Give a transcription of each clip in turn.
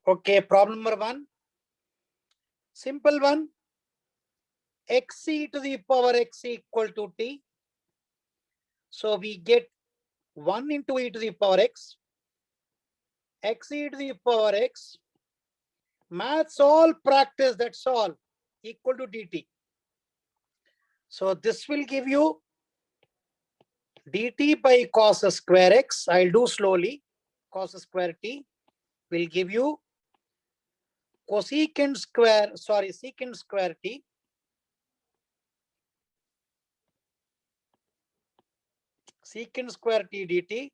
Okay, problem number 1. Simple one. Xc to the power x equal to t. So we get 1 into e to the power x. Xc to the power x. Maths all practice, that's all. Equal to dt. So this will give you dt by cos square x. I'll do slowly. Cos square t will give you secant square t. Secant square t dt,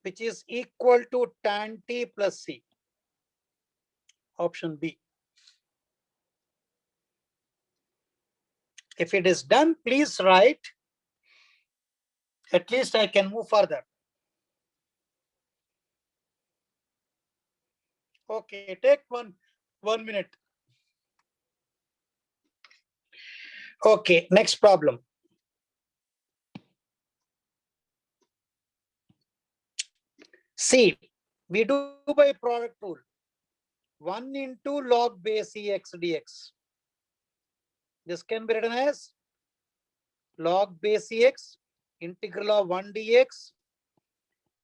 which is equal to tan t plus c. Option B. If it is done, please write. At least I can move further. Okay, take one minute. Okay, next problem. See, we do by product rule. 1 into log base ex dx. This can be written as log base ex integral of 1 dx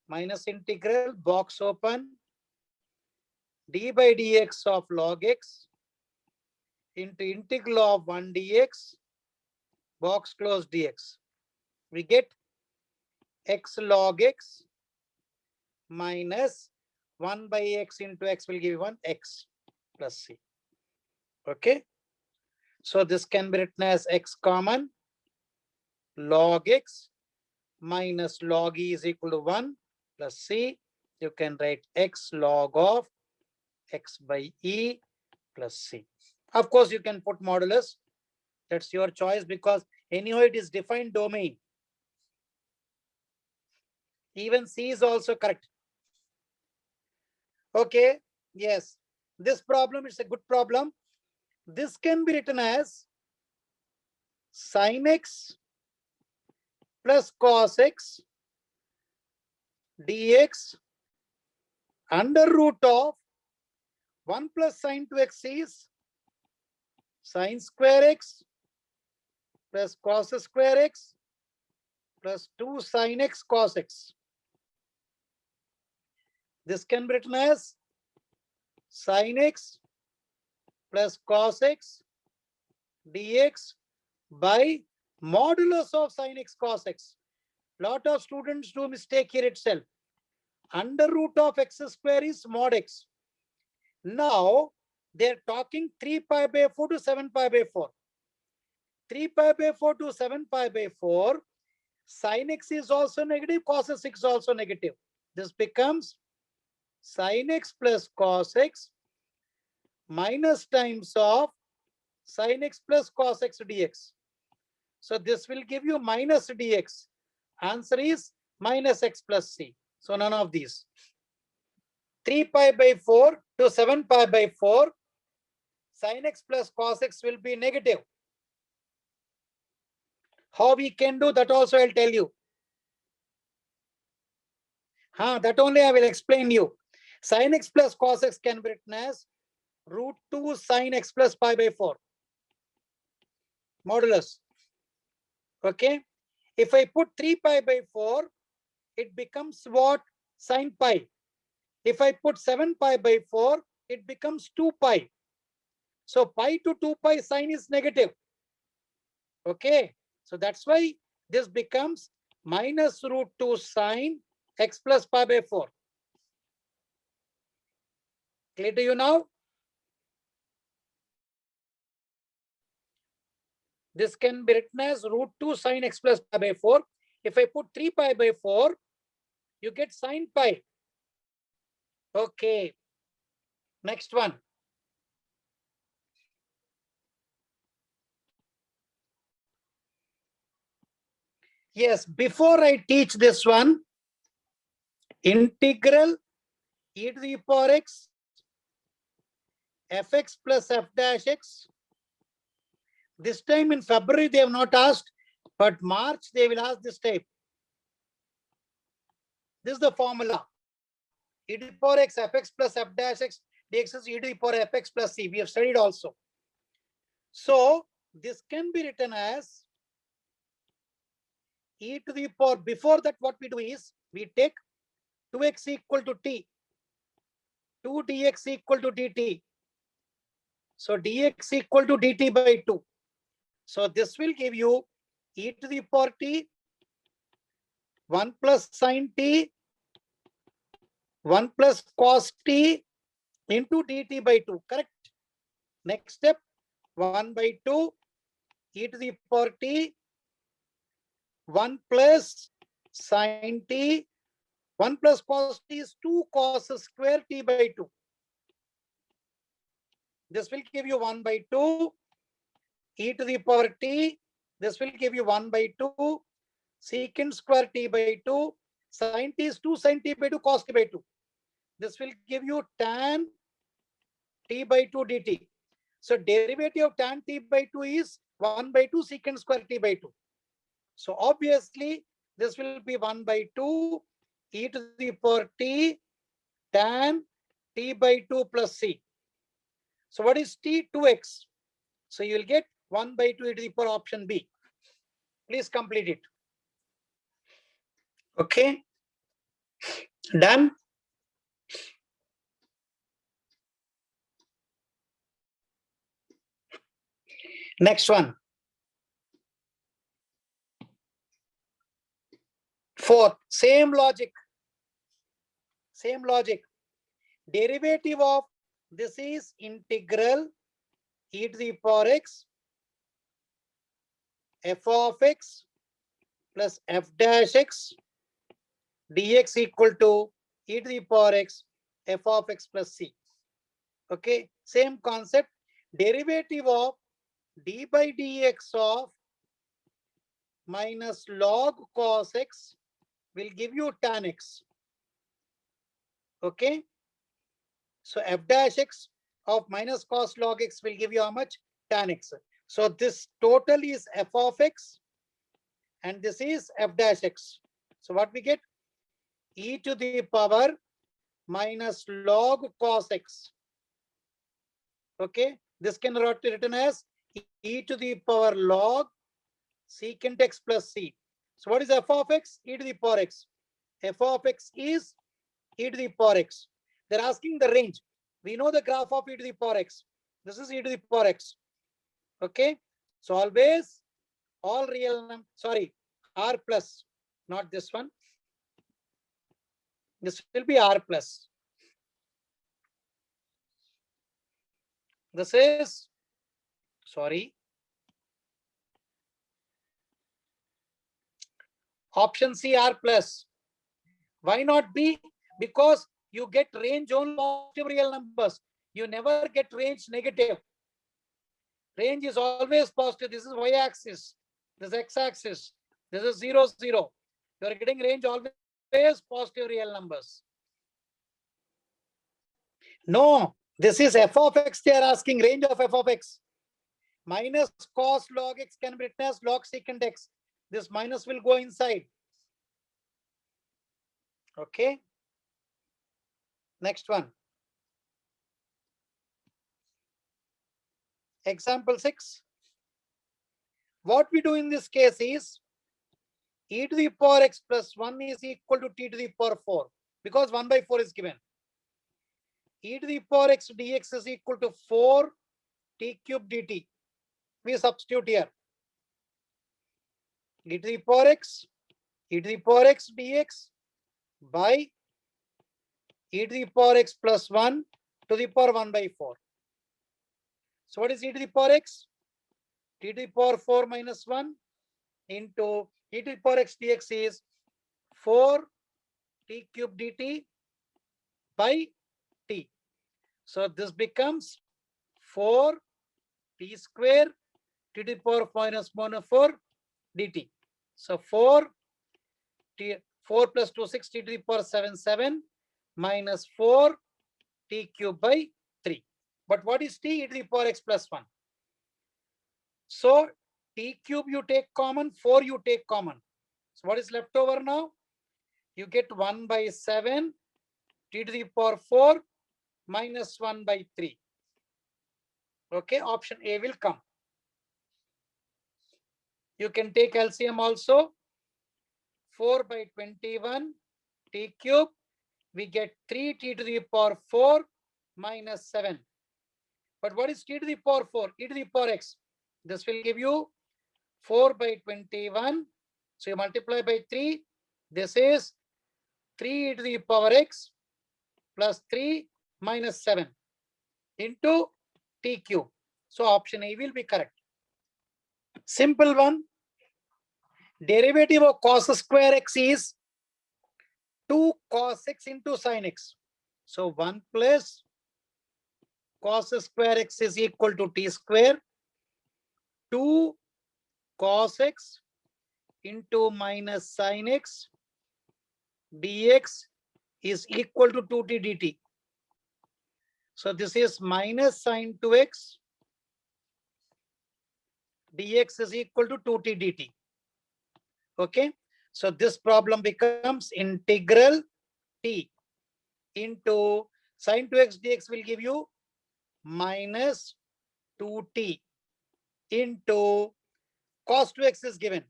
minus integral box open d by dx of log x into integral of 1 dx box close dx. We get x log x minus 1 by x into x will give 1 x plus c. Okay. So this can be written as x common log x minus log e is equal to 1 plus c. You can write x log of x by e plus c. Of course, you can put modulus. That's your choice because anyhow it is defined domain. Even c is also correct. Okay. Yes. This problem is a good problem. This can be written as sin x plus cos x dx under root of 1 plus sin 2x is sin square x plus cos square x plus 2 sin x cos x. This can be written as sin x plus cos x dx by modulus of sin x cos x. Lot of students do mistake here itself. Under root of x square is mod x. Now they're talking 3 pi by 4 to 7 pi by 4. 3 pi by 4 to 7 pi by 4. Sin x is also negative, cos x is also negative. This becomes sin x plus cos x minus times of sin x plus cos x dx. So this will give you minus dx. Answer is minus x plus c. So none of these. 3 pi by 4 to 7 pi by 4. Sin x plus cos x will be negative. How we can do that also I'll tell you. That only I will explain you. Sin x plus cos x can be written as root 2 sin x plus pi by 4. Modulus. Okay. If I put 3 pi by 4, it becomes what? Sin pi. If I put 7 pi by 4, it becomes 2 pi. So pi to 2 pi sin is negative. Okay. So that's why this becomes minus root 2 sin x plus pi by 4. Clear to you now? This can be written as root 2 sin x plus pi by 4. If I put 3 pi by 4, you get sin pi. Okay. Next one. Yes, before I teach this one, integral e to the power x fx plus f dash x. This time in February they have not asked, but March they will ask this type. This is the formula. E to the power x fx plus f dash x dx is e to the power fx plus c. We have studied also. So this can be written as e to the power. Before that, what we do is we take 2x equal to t, 2 dx equal to dt. So dx equal to dt by 2. So this will give you e to the power t, 1 plus sine t, 1 plus cos t into dt by 2. Correct? Next step, 1 by 2 e to the power t, 1 plus sine t, 1 plus cos t is 2 cos square t by 2. This will give you 1 by 2 e to the power t. This will give you 1 by 2 secant square t by 2. Sine t is 2 sine t by 2 cos t by 2. This will give you tan t by 2 dt. So derivative of tan t by 2 is 1 by 2 secant square t by 2. So obviously this will be 1 by 2 e to the power t tan t by 2 plus c. So what is t? 2x. So you will get 1 by 2 e to the power option B. Please complete it. Okay. Done. Next one. Fourth, same logic. Same logic. Derivative of this is integral e to the power x f of x plus f dash x dx equal to e to the power x f of x plus c. Okay, same concept. Derivative of d by dx of minus log cos x will give you tan x. Okay, so f dash x of minus cos log x will give you how much? Tan x. So this total is f of x and this is f dash x. So what we get? E to the power minus log cos x. Okay, this can be written as e to the power log secant x plus c. So what is f of x? E to the power x. F of x is e to the power x. They're asking the range. We know the graph of e to the power x. This is e to the power x. Okay, so always all real numbers, sorry, r plus, not this one. This will be r plus. This is, sorry, option C, r plus. Why not B? Because you get range only positive real numbers. You never get range negative. Range is always positive. This is y-axis. This is x-axis. This is 0, 0. You are getting range always positive real numbers. No, this is f of x. They are asking range of f of x. Minus cos log x can be written as log secant x. This minus will go inside. Okay. Next one. Example 6. What we do in this case is e to the power x plus 1 is equal to t to the power 4 because 1 by 4 is given. E to the power x dx is equal to 4 t cube dt. We substitute here. E to the power x dx by e to the power x plus 1 to the power 1 by 4. So what is e to the power x? T to the power 4 minus 1 into e to the power x dx is 4 t cube dt by t. So this becomes 4 t square t to the power minus 4 dt. So 4 plus 2 6 t to the power 7 minus 4 t cube by 3. But what is t? E to the power x plus 1. So t cube you take common, 4 you take common. So what is left over now? You get 1 by 7 t to the power 4 minus 1 by 3. Okay, option A will come. You can take LCM also. 4 by 21 t cube. We get 3t to the power 4 minus 7. But what is t to the power 4? E to the power x. This will give you 4 by 21. So you multiply by 3. This is 3 to the power x plus 3 minus 7 into t cube. So option A will be correct. Simple one. Derivative of cos square x is 2 cos x into sin x. So 1 plus cos square x is equal to t square. 2 cos x into minus sin x dx is equal to 2t dt. So this is minus sin 2x dx is equal to 2t dt. Okay. So this problem becomes integral t into sin 2x dx will give you minus 2t into cos 2x is given.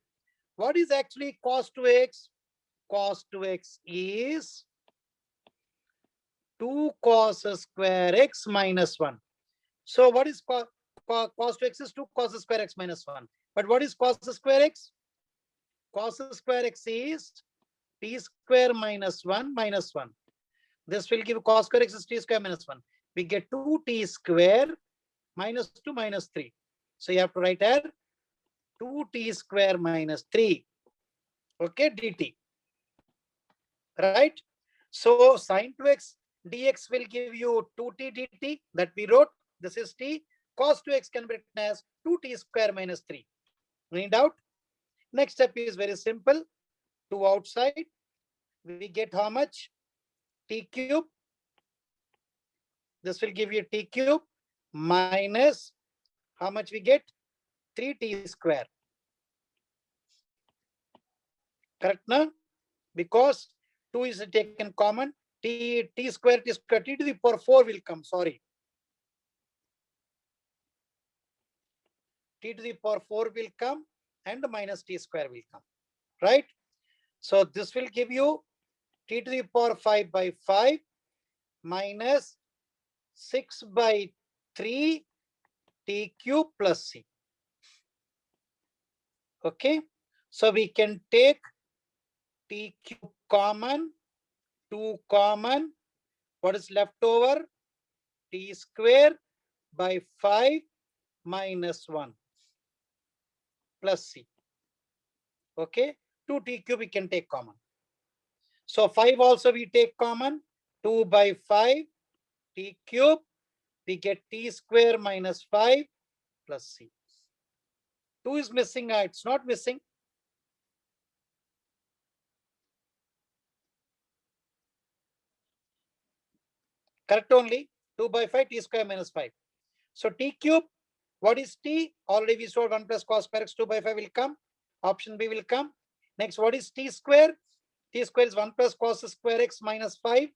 What is actually cos 2x? Cos 2x is 2 cos square x minus 1. So what is cos 2x is 2 cos square x minus 1. But what is cos square x? Cos square x is t square minus 1 minus 1. This will give cos square x is t square minus 1. We get 2t square minus 2 minus 3. So you have to write here 2t square minus 3. Okay, dt. Right? So sin 2x dx will give you 2t dt that we wrote. This is t. Cos 2x can be written as 2t square minus 3. Any doubt? Next step is very simple. 2 outside. We get how much? T cube. This will give you t cube minus how much we get? 3t square. Correct now? Because 2 is taken common. T square, t to the power 4 will come. Sorry. T to the power 4 will come and minus t square will come. Right? So this will give you t to the power 5 by 5 minus 6 by 3 t cube plus c. Okay. So we can take t cube common, 2 common. What is left over? T square by 5 minus 1 plus c. Okay. 2t cube we can take common. So 5 also we take common. 2 by 5 t cube. We get t square minus 5 plus c. 2 is missing. It's not missing. Correct only. 2 by 5 t square minus 5. So t cube. What is t? Already we saw 1 plus cos square x 2 by 5 will come. Option B will come. Next, what is t square? T square is 1 plus cos square x minus 5.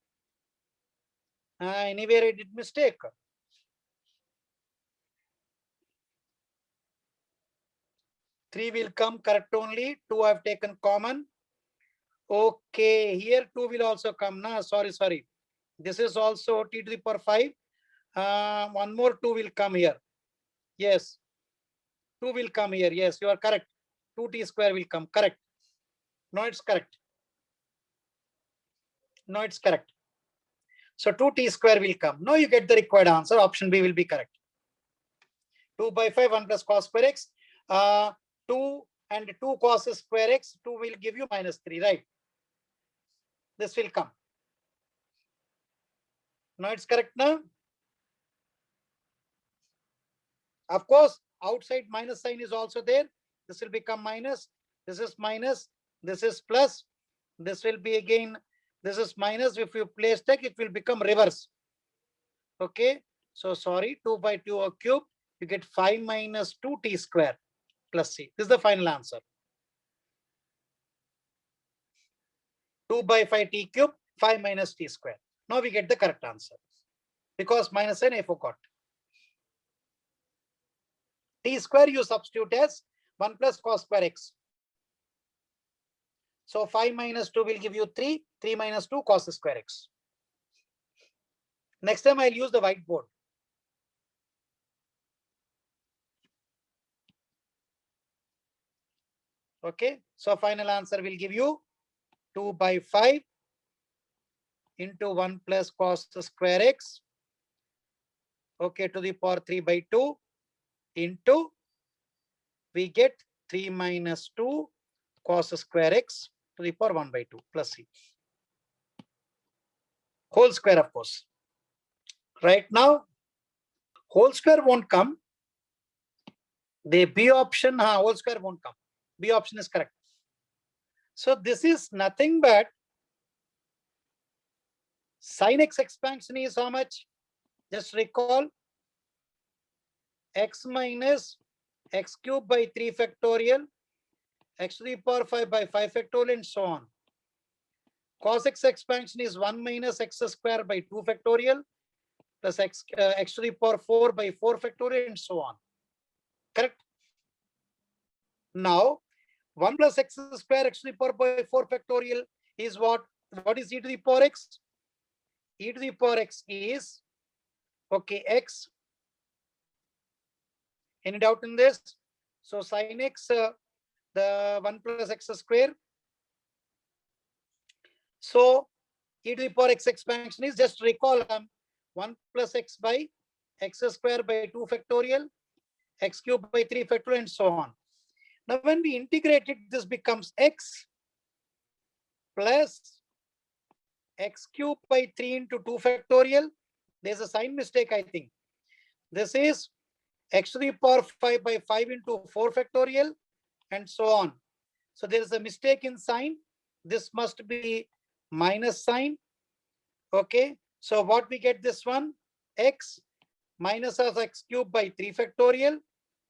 Anywhere I did mistake. Three will come correct only. 2 I've taken common. Okay, here 2 will also come. Nah, sorry. This is also t to the power 5. One more 2 will come here. Yes. 2 will come here. Yes, you are correct. 2t square will come. Correct. No, it's correct. No, it's correct. So 2t square will come. No, you get the required answer. Option B will be correct. 2 by 5, 1 plus cos square x. 2 and 2 cos square x. 2 will give you minus 3, right? This will come. Now it's correct now. Of course, outside minus sign is also there. This will become minus. This is minus. This is plus. This will be again. This is minus. If you place tech, it will become reverse. Okay. So sorry, 2 by 2 cube. You get 5 minus 2t square plus c. This is the final answer. 2 by 5 t cube, 5 minus t square. Now we get the correct answer. because minus n I forgot. T square you substitute as 1 plus cos square x. So 5 minus 2 will give you 3. 3 minus 2 cos square x. Next time I'll use the whiteboard. Okay. So final answer will give you 2 by 5 into 1 plus cos square x. Okay, to the power 3 by 2 into, we get 3 minus 2 cos square x to the power 1 by 2 plus c. Whole square, of course. Right now, whole square won't come. The B option, whole square won't come. B option is correct. So this is nothing but sin x expansion is how much? Just recall, x minus x cube by 3 factorial, x to the power 5 by 5 factorial, and so on. Cos x expansion is 1 minus x square by 2 factorial plus x to the power 4 by 4 factorial, and so on. Correct? Now, 1 plus x square x to the power by 4 factorial is what? What is e to the power x? E to the power x is, okay, x. Any doubt in this? So sin x, the 1 plus x square. So e to the power x expansion is, just recall, 1 plus x by x square by 2 factorial, x cube by 3 factorial, and so on. Now when we integrate it, this becomes x plus x cube by 3 into 2 factorial. There's a sign mistake, I think. This is x to the power 5 by 5 into 4 factorial, and so on. So there is a mistake in sign. This must be minus sign. Okay. So what we get this one? X minus of x cube by 3 factorial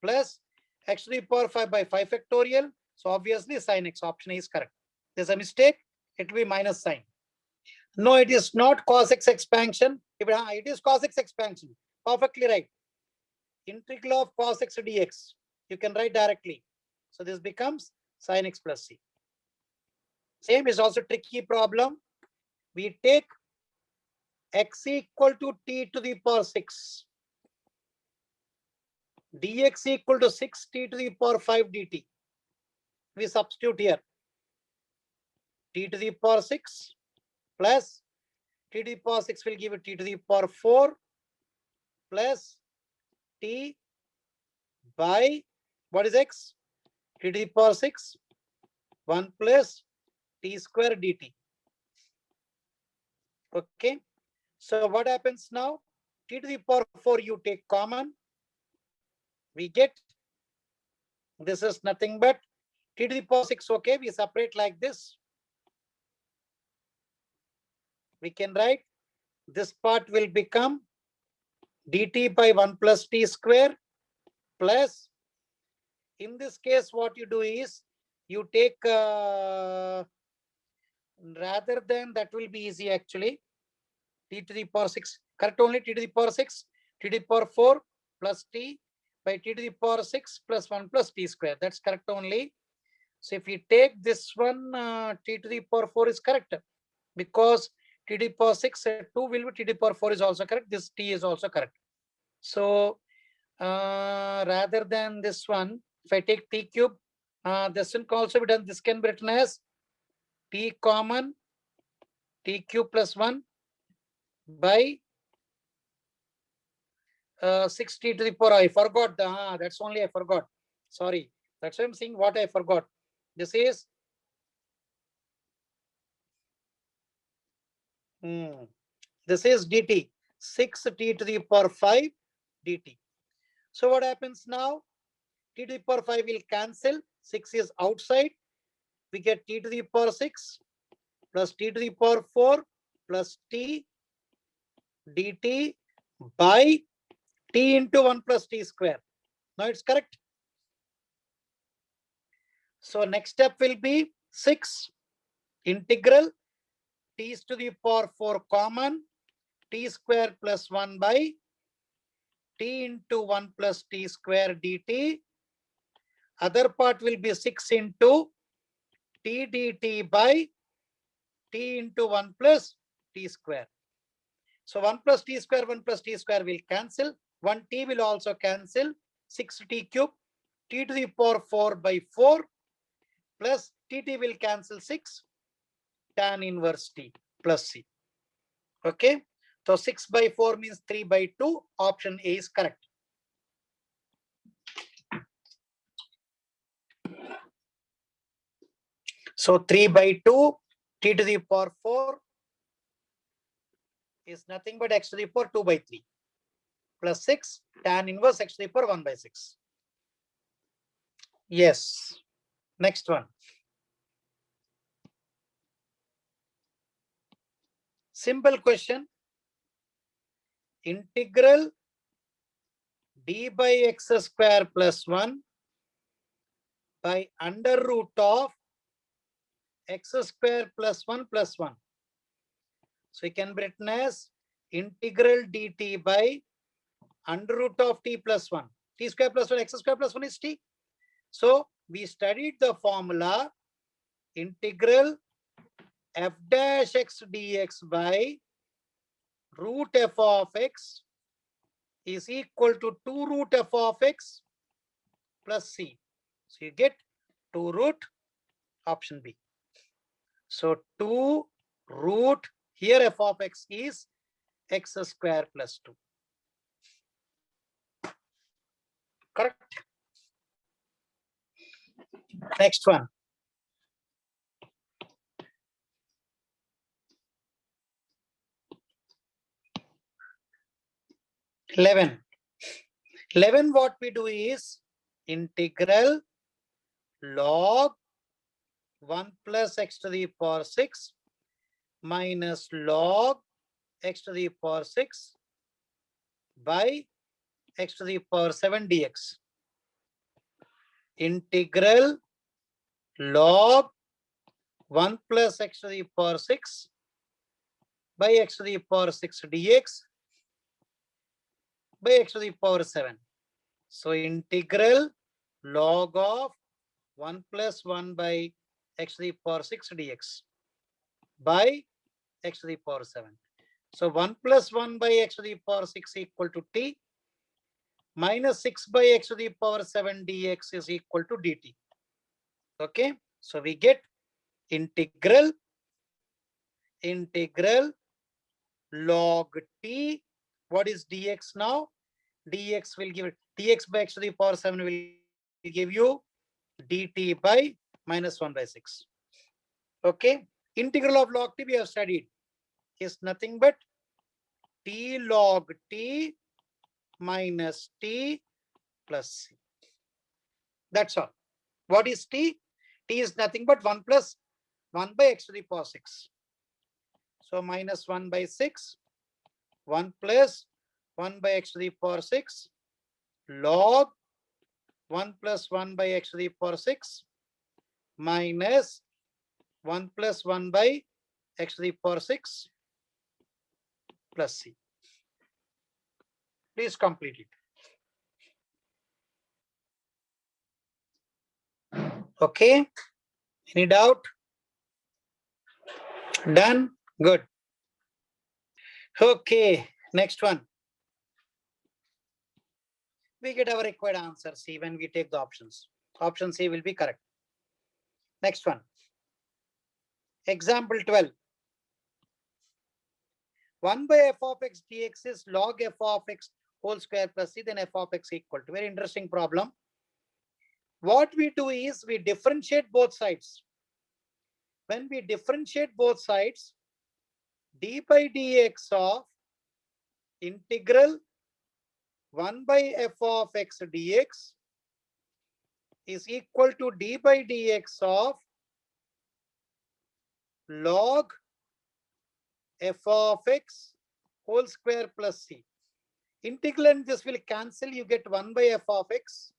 plus x to the power 5 by 5 factorial. So obviously sin x option is correct. There's a mistake. It will be minus sign. No, it is not cos x expansion. It is cos x expansion. Perfectly right. Integral of cos x dx. You can write directly. So this becomes sin x plus c. Same is also tricky problem. We take x equal to t to the power 6. Dx equal to 6 t to the power 5 dt. We substitute here. T to the power 6 plus t to the power 6 will give you t to the power 4 plus t by, what is x? T to the power 6, 1 plus t square dt. Okay. So what happens now? T to the power 4 you take common. We get, this is nothing but t to the power 6. Okay, we separate like this. We can write this part will become dt by 1 plus t square plus, in this case what you do is you take rather than, that will be easy actually, t to the power 6, correct, only t to the power 6, t to the power 4 plus t by t to the power 6 plus 1 plus t square. That's correct only. So if we take this one, t to the power 4 is correct because t to the power 6, 2 will be t to the power 4 is also correct. This t is also correct. So rather than this one, if I take t cube, this one can also be done. This can be written as t common t cube plus 1 by 6t to the power. I forgot. That's only I forgot. Sorry. That's why I'm saying what I forgot. This is this is dt. 6t to the power 5 dt. So what happens now? T to the power 5 will cancel. 6 is outside. We get t to the power 6 plus t to the power 4 plus t dt by t into 1 plus t square. Now it's correct. So next step will be 6 integral t to the power 4 common t square plus 1 by t into 1 plus t square dt. Other part will be 6 into t dt by t into 1 plus t square. So 1 plus t square, 1 plus t square will cancel. 1 t will also cancel. 6t cube, t to the power 4 by 4 plus tt will cancel 6, tan inverse t plus c. Okay. So 6 by 4 means 3 by 2. Option A is correct. So 3 by 2, t to the power 4 is nothing but x to the power 2 by 3 plus 6, tan inverse x to the power 1 by 6. Yes. Next one. Simple question. Integral d by x square plus 1 by under root of x square plus 1 plus 1. So it can be written as integral dt by under root of t plus 1. T square plus 1, x square plus 1 is t. So we studied the formula integral f dash x dx by root f of x is equal to 2 root f of x plus c. So you get 2 root, option B. So 2 root, here f of x is x square plus 2. Correct? Next one. 11. 11 what we do is integral log 1 plus x to the power 6 minus log x to the power 6 by x to the power 7 dx. Integral log 1 plus x to the power 6 by x to the power 6 dx by x to the power 7. So integral log of 1 plus 1 by x to the power 6 dx by x to the power 7. So 1 plus 1 by x to the power 6 equal to t minus 6 by x to the power 7 dx is equal to dt. Okay. So we get integral log t. What is dx now? Dx will give it dx by x to the power 7 will give you dt by minus 1 by 6. Okay. Integral of log t we have studied is nothing but t log t minus t plus c. That's all. What is t? T is nothing but 1 plus 1 by x to the power 6. So minus 1 by 6, 1 plus 1 by x to the power 6 log 1 plus 1 by x to the power 6 minus 1 plus 1 by x to the power 6 plus c. Please complete it. Okay. Any doubt? Done? Good. Okay. Next one. We get our required answer C when we take the options. Option C will be correct. Next one. Example 12. 1 by f of x dx is log f of x whole square plus c, then f of x equal to. Very interesting problem. What we do is we differentiate both sides. When we differentiate both sides, d by dx of integral 1 by f of x dx is equal to d by dx of log f of x whole square plus c. Integral and this will cancel. You get 1 by f of x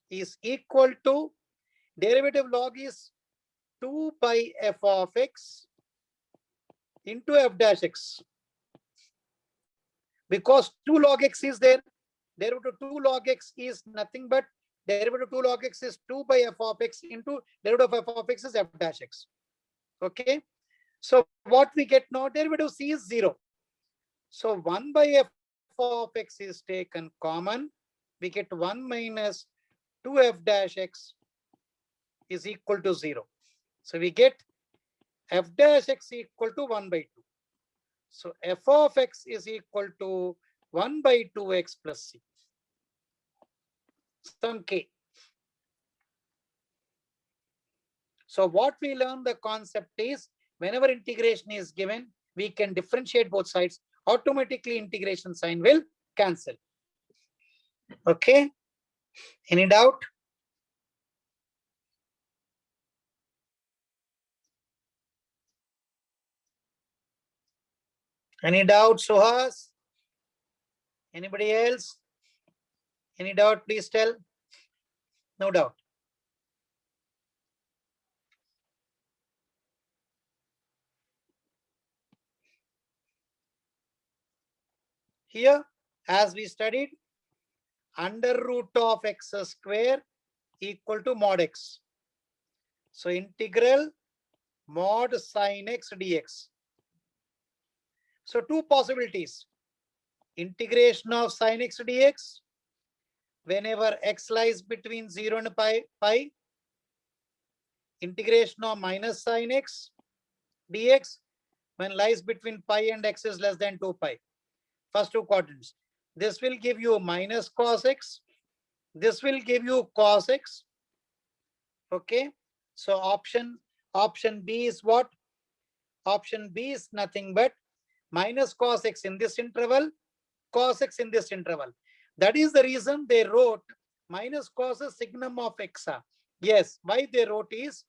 is equal to derivative log is 2 by f of x into f dash x. because 2 log x is there. Derivative 2 log x is nothing but derivative 2 log x is 2 by f of x into derivative of f of x is f dash x. Okay. So what we get now, derivative c is 0. So 1 by f of x is taken common. We get 1 minus 2f dash x is equal to 0. So we get f dash x equal to 1 by 2. So f of x is equal to 1 by 2x plus c. Some k. So what we learn the concept is whenever integration is given, we can differentiate both sides. Automatically integration sign will cancel. Okay. Any doubt? Any doubt, Suhas? Anybody else? Any doubt, please tell. No doubt. Here, as we studied, under root of x square equal to mod x. So integral mod sin x dx. So two possibilities. Integration of sin x dx whenever x lies between 0 and pi. Integration of minus sin x dx when lies between pi and x is less than 2 pi. First two quadrants. This will give you minus cos x. This will give you cos x. Okay. So option B is what? Option B is nothing but minus cos x in this interval, cos x in this interval. That is the reason they wrote minus cos signum of x. Yes, why they wrote is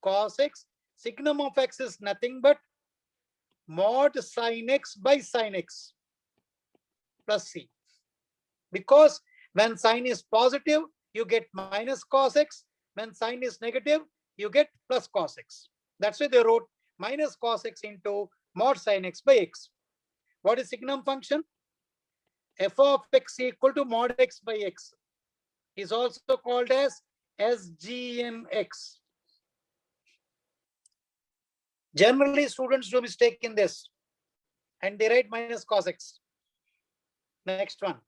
cos x, signum of x is nothing but mod sin x by sin x plus c. Because when sin is positive, you get minus cos x. When sin is negative, you get plus cos x. That's why they wrote minus cos x into mod sin x by x. What is signum function? F of x equal to mod x by x is also called as SGMX. Generally, students do mistake in this and they write minus cos x. Next one.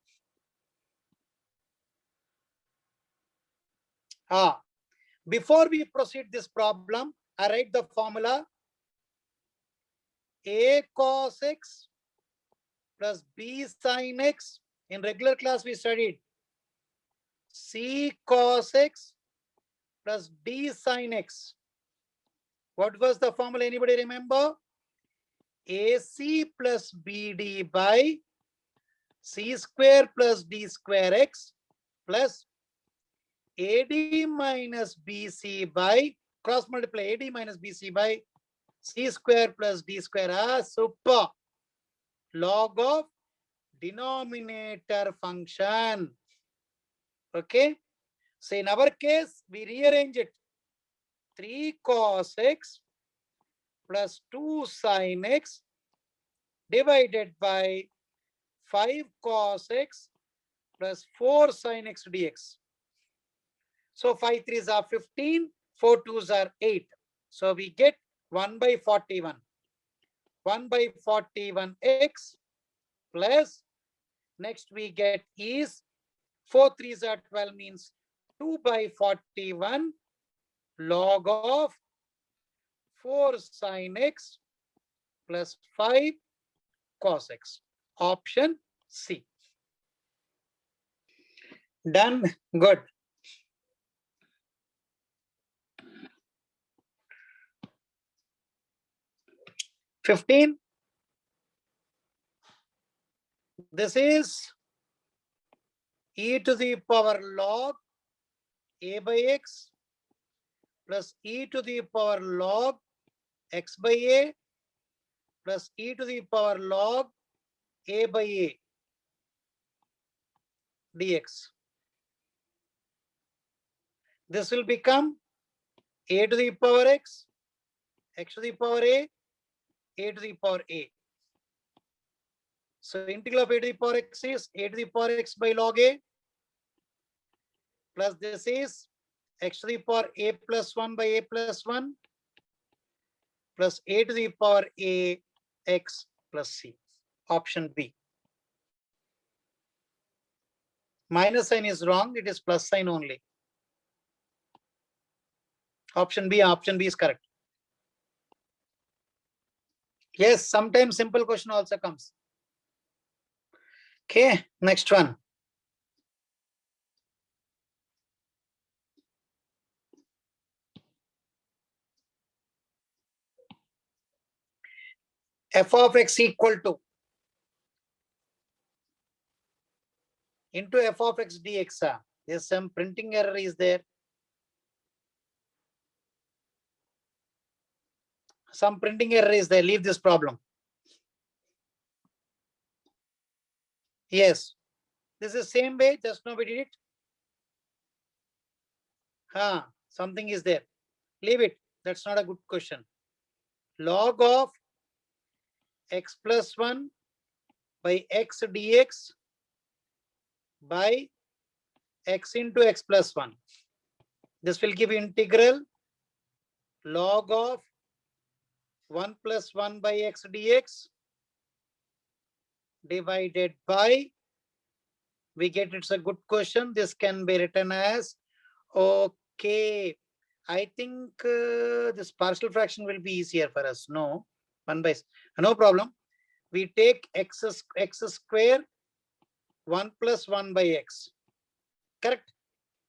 Before we proceed this problem, I write the formula a cos x plus b sin x. In regular class, we studied c cos x plus d sin x. What was the formula? Anybody remember? AC plus BD by c square plus d square x plus AD minus BC by cross multiply AD minus BC by c square plus d square. Super. Log of denominator function. Okay. So in our case, we rearrange it. 3 cos x plus 2 sin x divided by 5 cos x plus 4 sin x dx. So 5 3s are 15, 4 2s are 8. So we get 1 by 41. 1 by 41x plus next we get is 4 3s are 12 means 2 by 41 log of 4 sin x plus 5 cos x. Option C. Done. Good. $15. This is e to the power log a by x plus e to the power log x by a plus e to the power log a by a dx. This will become a to the power x, x to the power a to the power a. So integral of a to the power x is a to the power x by log a plus this is x to the power a plus 1 by a plus 1 plus a to the power a x plus c. Option B. Minus sign is wrong. It is plus sign only. Option B is correct. Yes, sometimes simple question also comes. Okay, next one. F of x equal to into f of x dx. There's some printing error is there. Some printing error is there. Leave this problem. Yes. This is same way. Just now we did it. Something is there. Leave it. That's not a good question. Log of x plus 1 by x dx by x into x plus 1. This will give integral log of 1 plus 1 by x dx divided by, we get it's a good question. This can be written as, okay, I think this partial fraction will be easier for us. No, 1 by, no problem. We take x square 1 plus 1 by x. Correct?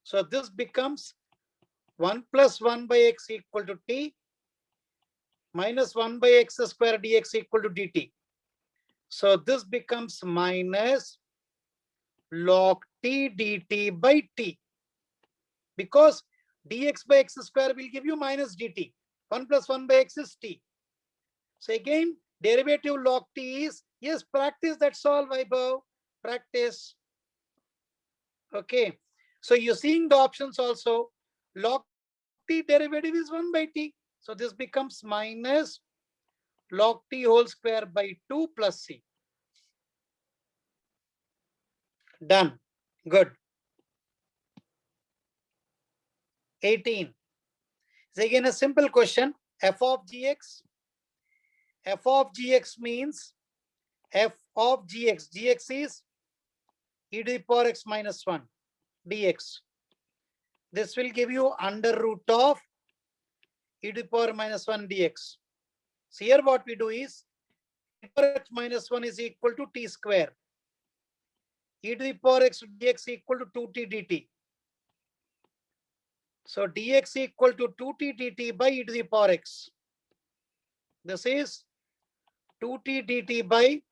So this becomes 1 plus 1 by x equal to t minus 1 by x square dx equal to dt. So this becomes minus log t dt by t, because dx by x square will give you minus dt. 1 plus 1 by x is t. So again, derivative log t is, yes, practice, that's all, Vaibhav. Practice. Okay. So you're seeing the options also. Log t derivative is 1 by t. So this becomes minus log t whole square by 2 plus c. Done. Good. 18. So again, a simple question. F of gx. F of gx means f of gx. Gx is e to the power x minus 1 dx. This will give you under root of e to the power minus 1 dx. So here what we do is e to the power x minus 1 is equal to t square. E to the power x dx equal to 2t dt. So dx equal to 2t dt by e to the power x. This is 2t dt by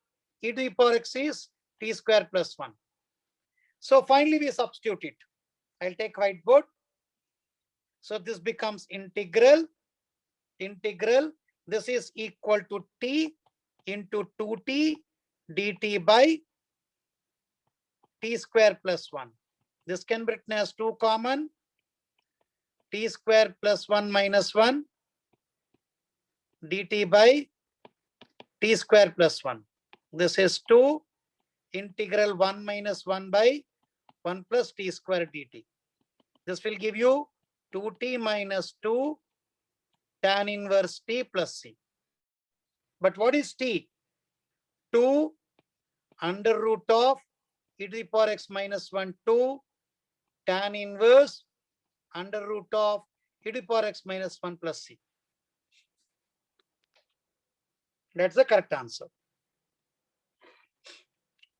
e to the power x is t square plus 1. So finally we substitute it. I'll take whiteboard. So this becomes integral. This is equal to t into 2t dt by t square plus 1. This can be written as 2 common, t square plus 1 minus 1 dt by t square plus 1. This is 2 integral 1 minus 1 by 1 plus t square dt. This will give you 2t minus 2 tan inverse t plus c. But what is t? 2 under root of e to the power x minus 1, 2 tan inverse under root of e to the power x minus 1 plus c. That's the correct answer.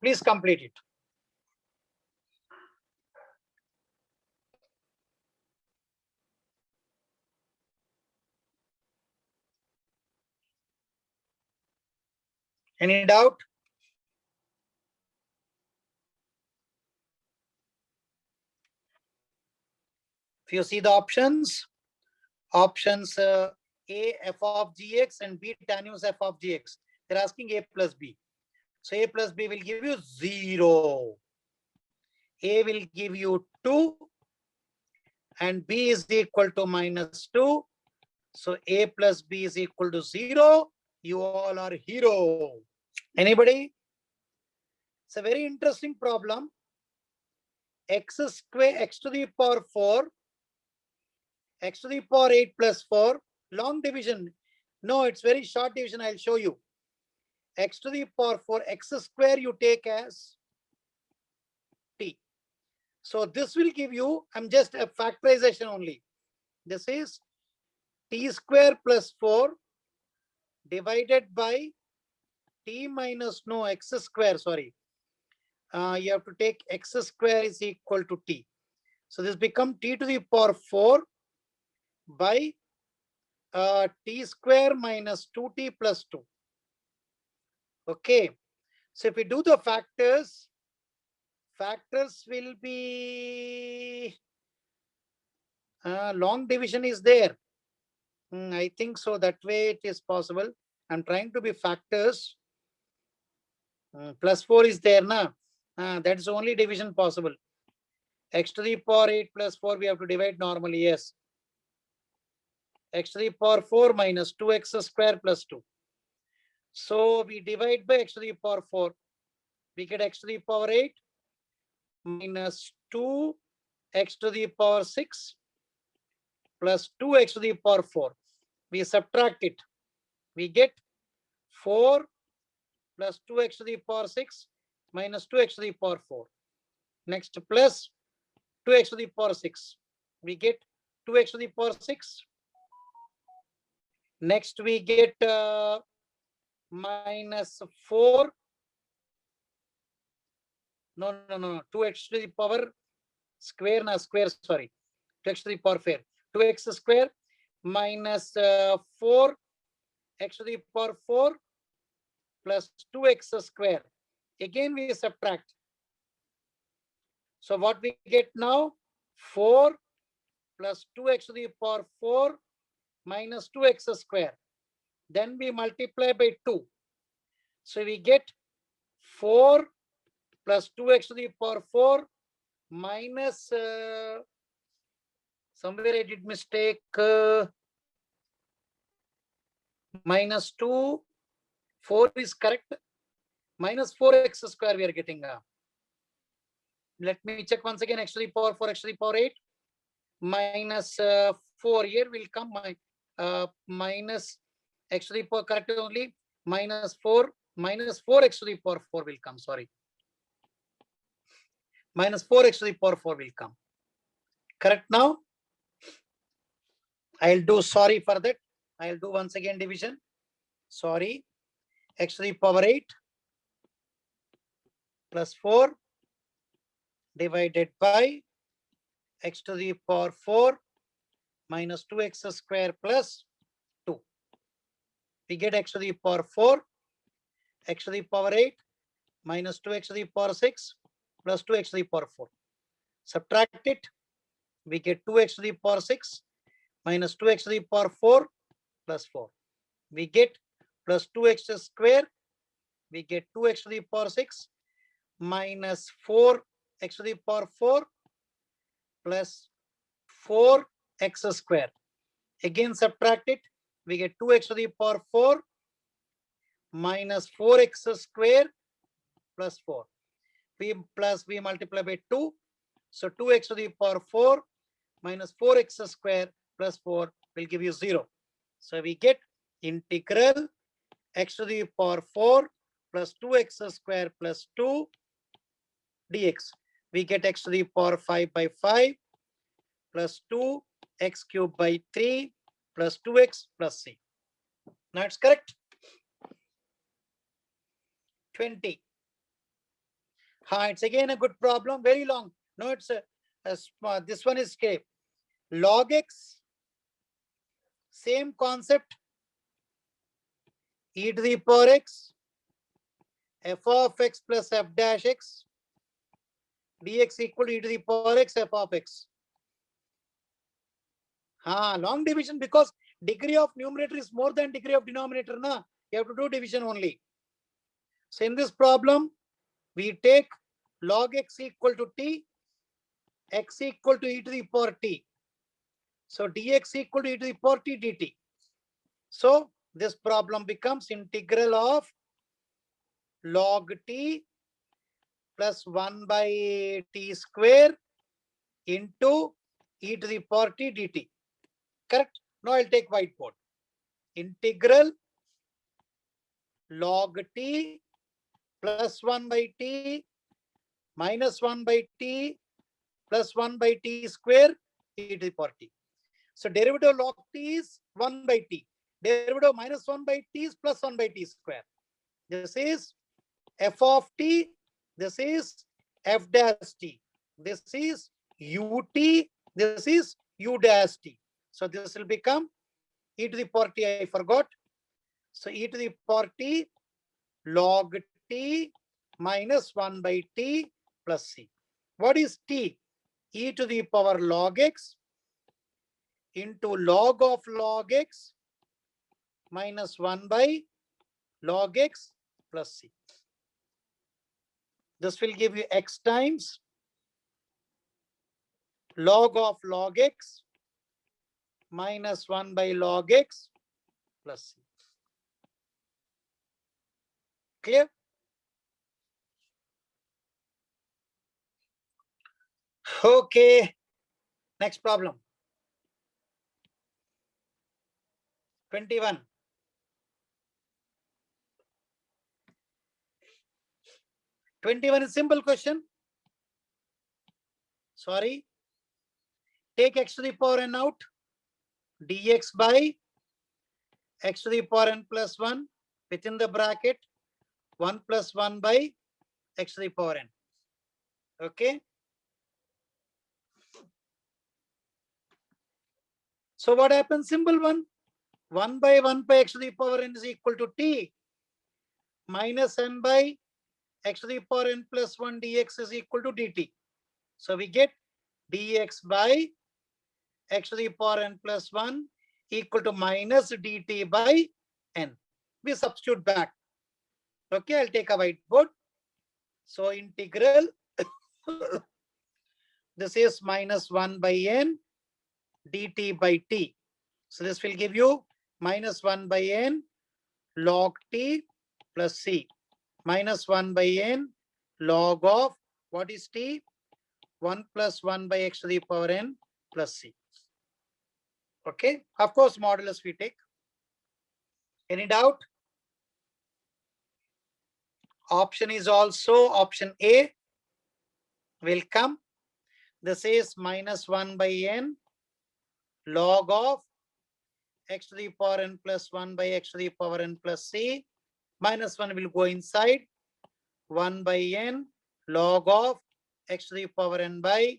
Please complete it. Any doubt? If you see the options A f of gx and b tan inverse f of gx. They're asking a plus b. So a plus b will give you 0. A will give you 2 and b is equal to minus 2. So a plus b is equal to 0. You all are hero. Anybody? It's a very interesting problem. X square, x to the power 4, x to the power 8 plus 4, long division. No, it's very short division. I'll show you. X to the power 4, x square you take as t. So this will give you, I'm just a factorization only. This is t square plus 4 divided by t minus no x square, sorry. You have to take x square is equal to t. So this become t to the power 4 by t square minus 2t plus 2. Okay. So if we do the factors will be long division is there. I think so. That way it is possible. I'm trying to be factors. Plus 4 is there now. That is only division possible. X to the power 8 plus 4 we have to divide normally. Yes. X to the power 4 minus 2x square plus 2. So we divide by x to the power 4. We get x to the power 8 minus 2 x to the power 6 plus 2x to the power 4. We subtract it. We get 4 plus 2x to the power 6 minus 2x to the power 4. Next plus 2x to the power 6. We get 2x to the power 6. Next we get minus 4. No. 2x to the power square, sorry. 2x to the power 4. 2x square minus 4 x to the power 4 plus 2x square. Again we subtract. So what we get now? 4 plus 2x to the power 4 minus 2x square. Then we multiply by 2. So we get 4 plus 2x to the power 4 minus, somewhere I did mistake, minus 2, 4 is correct, minus 4x square we are getting. Let me check once again, x to the power 4, x to the power 8, minus 4, here will come minus x to the power, correct only, minus 4 x to the power 4 will come, sorry. Minus 4x to the power 4 will come. Correct now? I'll do, sorry for that. I'll do once again division. Sorry. X to the power 8 plus 4 divided by x to the power 4 minus 2x square plus 2. We get x to the power 4, x to the power 8 minus 2x to the power 6 plus 2x to the power 4. Subtract it. We get 2x to the power 6 minus 2x to the power 4 plus 4. We get plus 2x square. We get 2x to the power 6 minus 4x to the power 4 plus 4x square. Again subtract it. We get 2x to the power 4 minus 4x square plus 4. We multiply by 2. So 2x to the power 4 minus 4x square plus 4 will give you 0. So we get integral x to the power 4 plus 2x square plus 2 dx. We get x to the power 5 by 5 plus 2 x cubed by 3 plus 2x plus c. Now it's correct. 20. It's again a good problem, very long. No, it's this one is K. Log x, same concept, e to the power x, f of x plus f dash x, dx equal to e to the power x, f of x. Long division, because degree of numerator is more than degree of denominator. You have to do division only. So in this problem, we take log x equal to t, x equal to e to the power t. So dx equal to e to the power t dt. So this problem becomes integral of log t plus 1 by t square into e to the power t dt. Correct? Now I'll take whiteboard. Integral log t plus 1 by t minus 1 by t plus 1 by t square e to the power t. So derivative of log t is 1 by t. Derivative of minus 1 by t is plus 1 by t square. This is f of t. This is f dash t. This is ut. This is u dash t. So this will become e to the power t. I forgot. So e to the power t log t minus 1 by t plus c. What is t? E to the power log x into log of log x minus 1 by log x plus c. This will give you x times log of log x minus 1 by log x plus c. Clear? Okay. Next problem. 21. Is simple question. Sorry. Take x to the power n out. Dx by x to the power n plus 1 within the bracket 1 plus 1 by x to the power n. Okay. So what happens? Simple one. 1 by 1 by x to the power n is equal to t minus n by x to the power n plus 1 dx is equal to dt. So we get dx by x to the power n plus 1 equal to minus dt by n. We substitute back. Okay, I'll take a whiteboard. So integral, this is minus 1 by n dt by t. So this will give you minus 1 by n log t plus c. Minus 1 by n log of, what is t? 1 plus 1 by x to the power n plus c. Okay, of course, modulus we take. Any doubt? Option is also option A will come. This is minus 1 by n log of x to the power n plus 1 by x to the power n plus c. Minus 1 will go inside. 1 by n log of x to the power n by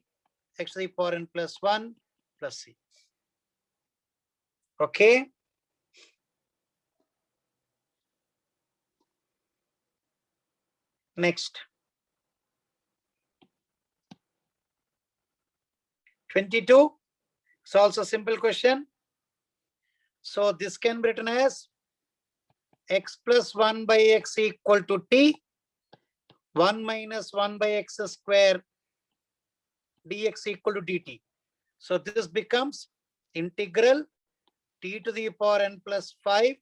x to the power n plus 1 plus c. Okay. Next. 22. It's also a simple question. So this can be written as x plus 1 by x equal to t. 1 minus 1 by x square dx equal to dt. So this becomes integral t to the power n plus 5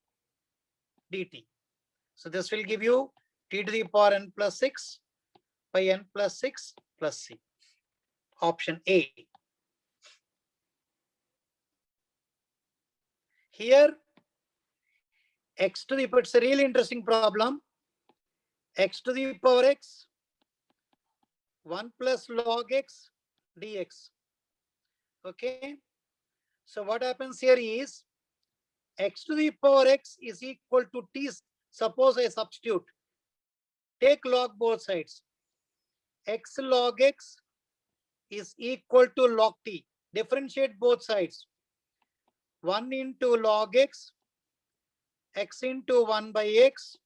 dt. So this will give you t to the power n plus 6 by n plus 6 plus c. Option A. Here, x to the power, it's a really interesting problem. X to the power x, 1 plus log x dx. Okay. So what happens here is x to the power x is equal to t. Suppose I substitute. Take log both sides. X log x is equal to log t. Differentiate both sides. 1 into log x into 1 by x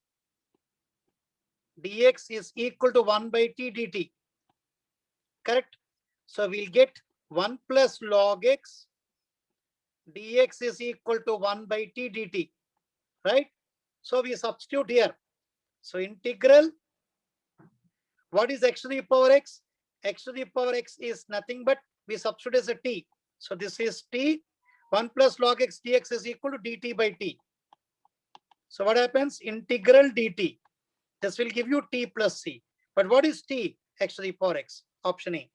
dx is equal to 1 by t dt. Correct? So we'll get 1 plus log x dx is equal to 1 by t dt. Right? So we substitute here. So integral, what is x to the power x? X to the power x is nothing but we substitute as a t. So this is t. 1 plus log x dx is equal to dt by t. So what happens? Integral dt. This will give you t plus c. But what is t? x to the power x. Option A.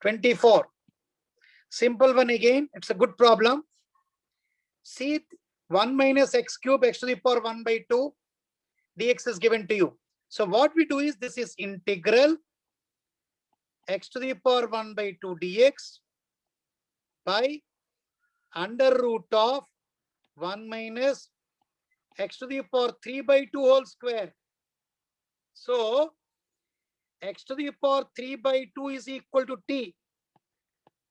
24. Simple one again. It's a good problem. See, 1 minus x cube x to the power 1 by 2 dx is given to you. So what we do is, this is integral x to the power 1 by 2 dx by under root of 1 minus x to the power 3 by 2 whole square. So x to the power 3 by 2 is equal to t.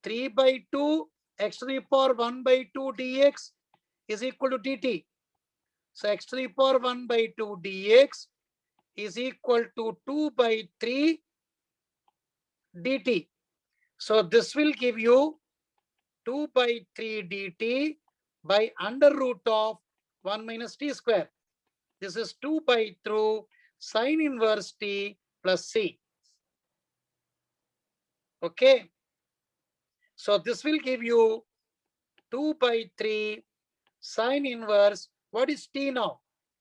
3 by 2 x to the power 1 by 2 dx is equal to dt. So x to the power 1 by 2 dx is equal to 2 by 3 dt. So this will give you 2 by 3 dt by under root of 1 minus t square. This is 2 by through sine inverse t plus c. Okay. So this will give you 2 by 3 sine inverse. What is t now?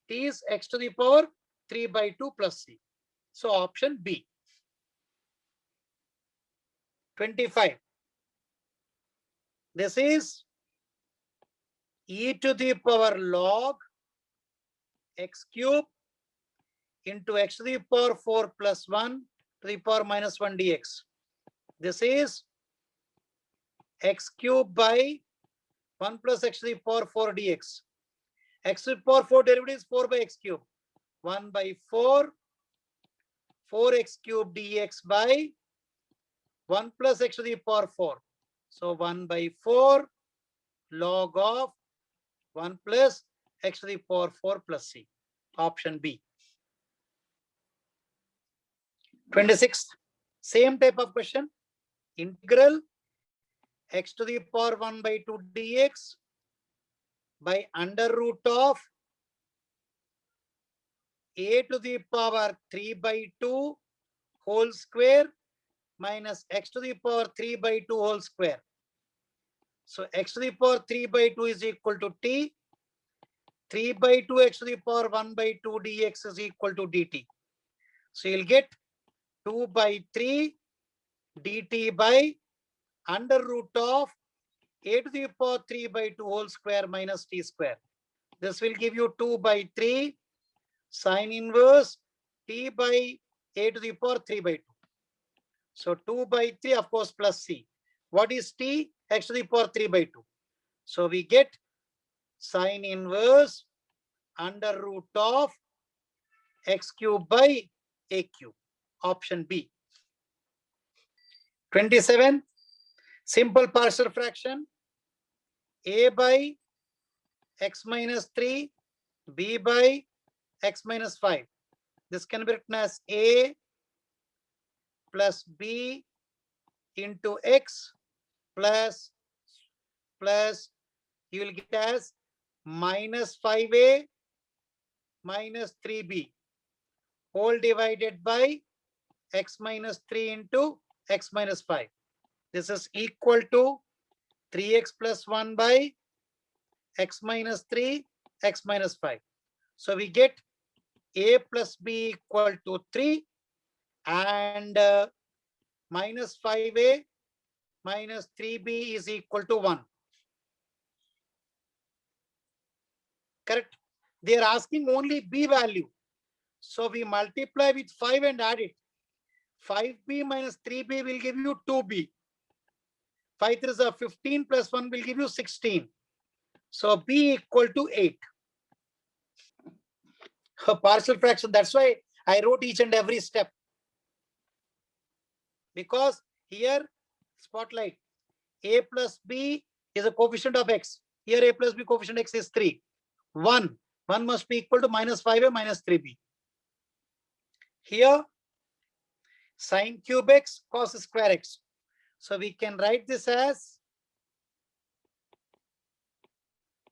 T is x to the power 3 by 2 plus c. So option B. 25. This is e to the power log x cube into x to the power 4 plus 1 to the power minus 1 dx. This is x cube by 1 plus x to the power 4 dx. X to the power 4 derivative is 4 by x cube. 1 by 4, 4x cube dx by 1 plus x to the power 4. So 1 by 4 log of 1 plus x to the power 4 plus c. Option B. 26th. Same type of question. Integral x to the power 1 by 2 dx by under root of a to the power 3 by 2 whole square minus x to the power 3 by 2 whole square. So x to the power 3 by 2 is equal to t. 3 by 2 x to the power 1 by 2 dx is equal to dt. So you'll get 2 by 3 dt by under root of a to the power 3 by 2 whole square minus t square. This will give you 2 by 3 sine inverse t by a to the power 3 by 2. So 2 by 3, of course, plus c. What is t? X to the power 3 by 2. So we get sine inverse under root of x cube by a cube. Option B. 27. Simple partial fraction. A by x minus 3, b by x minus 5. This can be written as a plus b into x plus you will get as minus 5a minus 3b whole divided by x minus 3 into x minus 5. This is equal to 3x plus 1 by x minus 3, x minus 5. So we get a plus b equal to 3 and minus 5a minus 3b is equal to 1. Correct? They are asking only b value. So we multiply with 5 and add it. 5b minus 3b will give you 2b. 5 3 is 15 plus 1 will give you 16. So b equal to 8. A partial fraction. That's why I wrote each and every step. Because here, spotlight, a plus b is a coefficient of x. Here a plus b coefficient x is 3. 1 must be equal to minus 5a minus 3b. Here, sine cube x cos square x. So we can write this as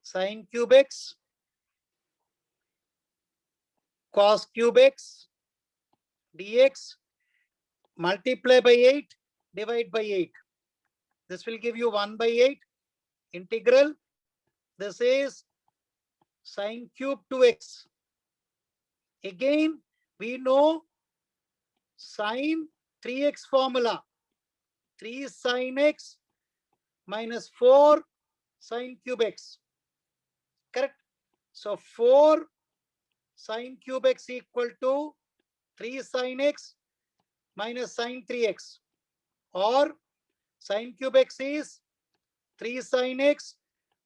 sine cube x cos cube x dx multiply by 8 divide by 8. This will give you 1 by 8 integral. This is sine cube 2x. Again, We know sine 3x formula. 3 sine x minus 4 sine cube x. Correct? So 4 sine cube x equal to 3 sine x minus sine 3x, or sine cube x is 3 sine x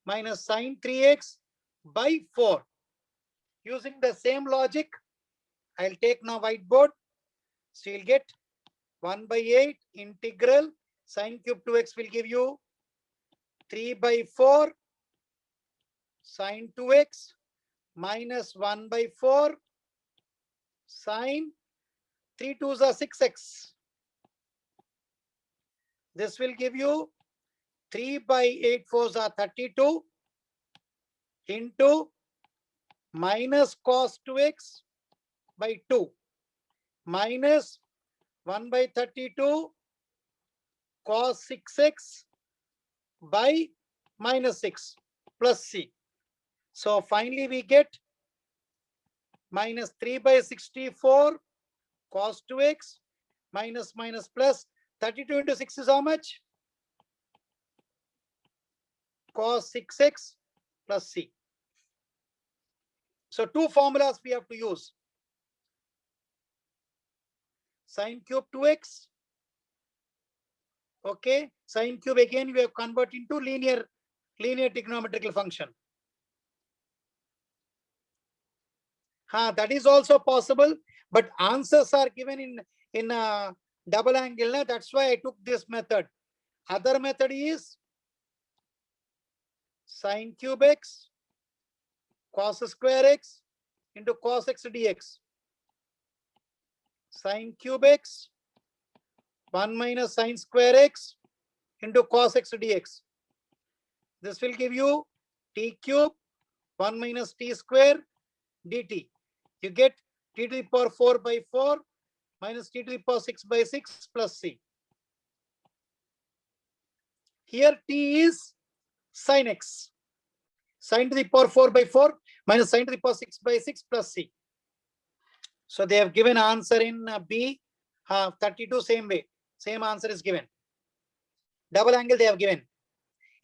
minus sine 3x by 4. Using the same logic, I'll take now whiteboard. So you'll get 1 by 8 integral sine cube 2x will give you 3 by 4 sine 2x minus 1 by 4 sine 3 2s are 6x. This will give you 3 by 8 4s are 32 into minus cos 2x by 2 minus 1 by 32 cos 6x by minus 6 plus c. So finally we get minus 3 by 64 cos 2x minus minus plus 32 into 6 is how much? Cos 6x plus c. So two formulas we have to use. Sine cube 2x. Okay. Sine cube again we have converted into linear trigonometrical function. That is also possible, but answers are given in a double angle. That's why I took this method. Other method is sine cube x cos square x into cos x dx. Sine cube x 1 minus sine square x into cos x dx. This will give you t cube 1 minus t square dt. You get t to the power 4 by 4 minus t to the power 6 by 6 plus c. Here t is sin x. Sin to the power 4 by 4 minus sin to the power 6 by 6 plus c. So they have given answer in B, 32 same way. Same answer is given. Double angle they have given.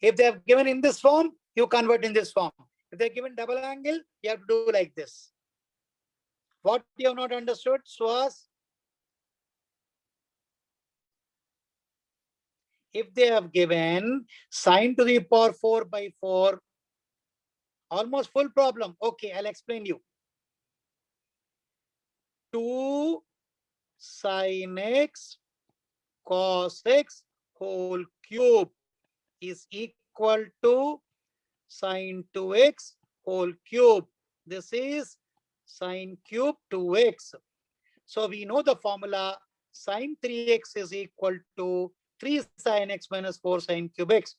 If they have given in this form, you convert in this form. If they are given double angle, you have to do like this. What you have not understood, Suhas? If they have given sine to the power 4 by 4, almost full problem. Okay, I'll explain you. 2 sin x cos x whole cube is equal to sine 2x whole cube. This is sine cube 2x. So we know the formula sine 3x is equal to 3 sin x minus 4 sin cube x.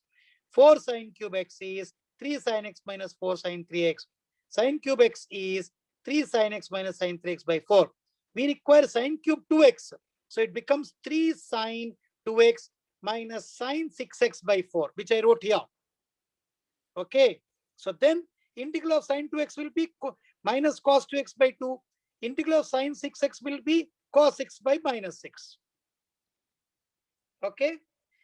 4 sin cube x is 3 sin x minus 4 sin 3x. Sin cube x is 3 sin x minus sin 3x by 4. We require sin cube 2x. So it becomes 3 sin 2x minus sin 6x by 4, which I wrote here. Okay. So then integral of sin 2x will be minus cos 2x by 2. Integral of sin 6x will be cos x by minus 6. Okay.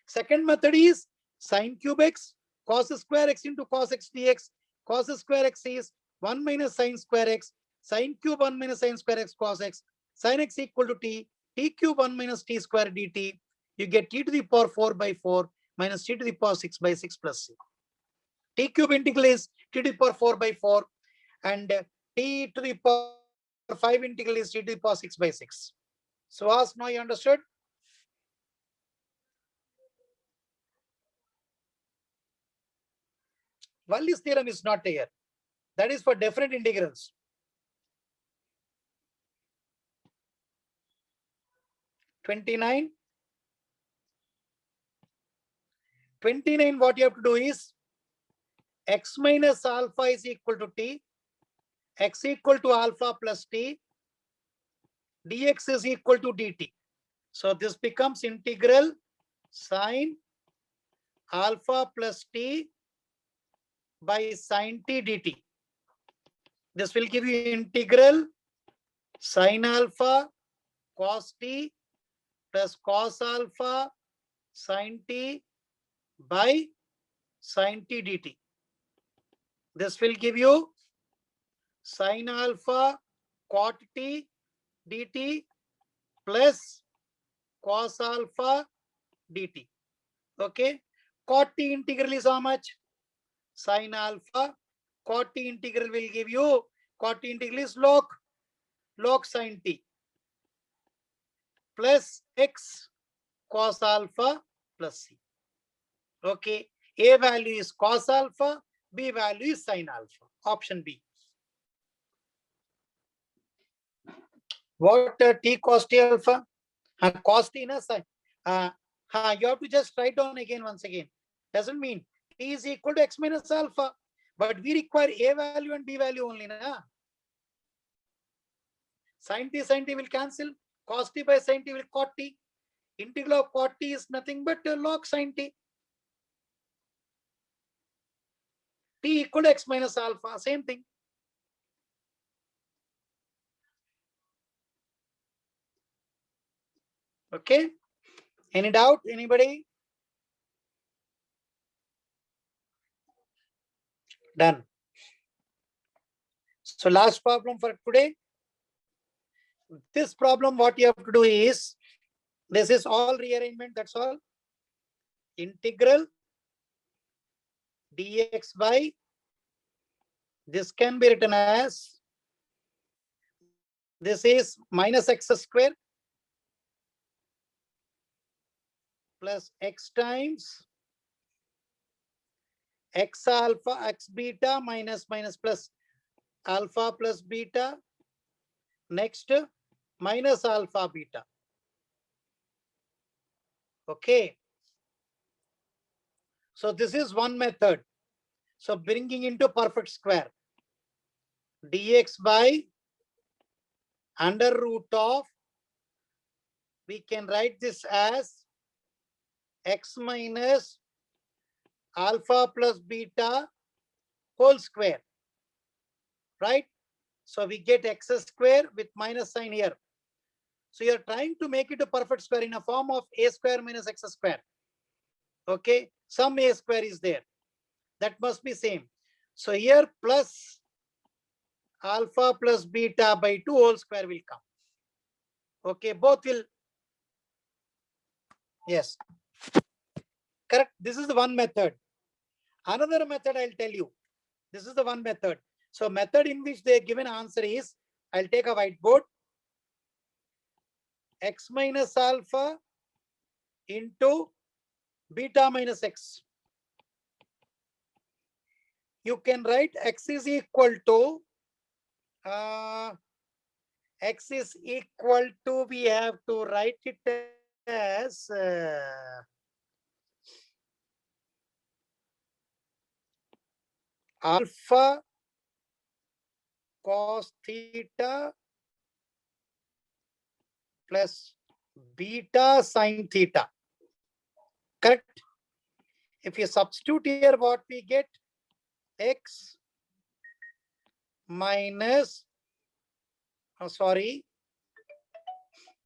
Second method is sin cube x cos square x into cos x dx. Cos square x is 1 minus sin square x. Sin cube 1 minus sin square x cos x. Sin x equal to t. T cube 1 minus t square dt. You get t to the power 4 by 4 minus t to the power 6 by 6 plus c. T cube integral is t to the power 4 by 4 and t to the power 5 integral is t to the power 6 by 6. So as now you understood? Wallis theorem is not here. That is for definite integrals. (29) what you have to do is x minus alpha is equal to t, x equal to alpha plus t, dx is equal to dt. So this becomes integral sine alpha plus t by sine t dt. This will give you integral Sin alpha cos t plus cos alpha sin t by sin t dt. This will give you sin alpha cot t dt plus cos alpha dt. Okay. Cot t integral is how much? Sin alpha cot t integral will give you, cot t integral is log sin t plus x cos alpha plus c. Okay. A value is cos alpha, B value is sin alpha. Option B. What t cos t alpha? Cos t na sin. You have to just write down again once again. Doesn't mean t is equal to x minus alpha, but we require a value and b value only. Na? Sin t will cancel. Cos t by sin t will cot t. Integral of cot t is nothing but log sin t. T equal to x minus alpha, same thing. Okay. Any doubt? Anybody? Done. So last problem for today. This problem, what you have to do is, this is all rearrangement, that's all. Integral dx by, this can be written as, this is minus x square plus x times x alpha x beta minus plus alpha plus beta. Next, minus alpha beta. Okay. So this is one method. So bringing into perfect square. Dx by under root of, we can write this as x minus alpha plus beta whole square. Right? So we get x square with minus sign here. So you're trying to make it a perfect square in a form of a square minus x square. Okay, some a square is there. That must be same. So here plus alpha plus beta by 2 whole square will come. Okay, both will. Yes. Correct. This is the one method. Another method I'll tell you. This is the one method. So method in which they given answer is, I'll take a whiteboard. X minus alpha into beta minus x. You can write x is equal to, we have to write it as alpha cos theta plus beta sin theta. Correct? If you substitute here, what we get? X minus,